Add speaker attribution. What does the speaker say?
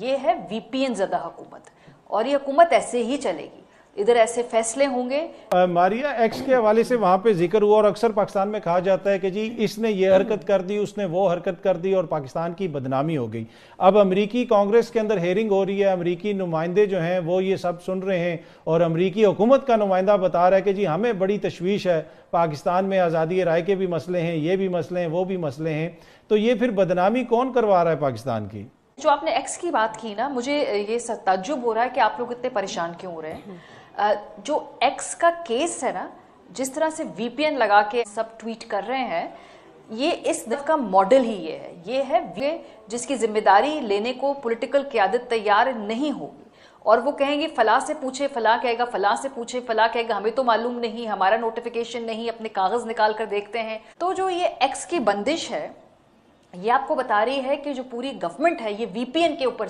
Speaker 1: ये है वीपीएन ज़दा हुकूमत, और ये हुकूमत ऐसे ही चलेगी। इधर ऐसे फैसले होंगे।
Speaker 2: मारिया एक्स के हवाले से वहां पे जिक्र हुआ और अक्सर पाकिस्तान में कहा जाता है कि जी इसने ये हरकत कर दी, उसने वो हरकत कर दी और पाकिस्तान की बदनामी हो गई। अब अमरीकी कांग्रेस के अंदर हेयरिंग हो रही है, अमरीकी नुमाइंदे जो हैं वो ये सब सुन रहे हैं और अमरीकी हुकूमत का नुमाइंदा बता रहा है कि जी हमें बड़ी तशवीश है, पाकिस्तान में आज़ादी राय के भी मसले हैं, ये भी मसले हैं, वो भी मसले हैं। तो ये फिर बदनामी कौन करवा रहा है पाकिस्तान की?
Speaker 1: जो आपने एक्स की बात की ना, मुझे ये ताज्जुब हो रहा है कि आप लोग इतने परेशान क्यों हो रहे हैं। जो एक्स का केस है ना, जिस तरह से वीपीएन लगा के सब ट्वीट कर रहे हैं, ये इस दफ का मॉडल ही ये है जिसकी जिम्मेदारी लेने को पॉलिटिकल क़यादत तैयार नहीं होगी। और वो कहेंगे फला से पूछे, फला कहेगा, फला से पूछे, फला कहेगा हमें तो मालूम नहीं, हमारा नोटिफिकेशन नहीं, अपने कागज निकाल कर देखते हैं। तो जो ये एक्स की बंदिश है, ये आपको बता रही है कि जो पूरी गवर्नमेंट है ये वीपीएन के ऊपर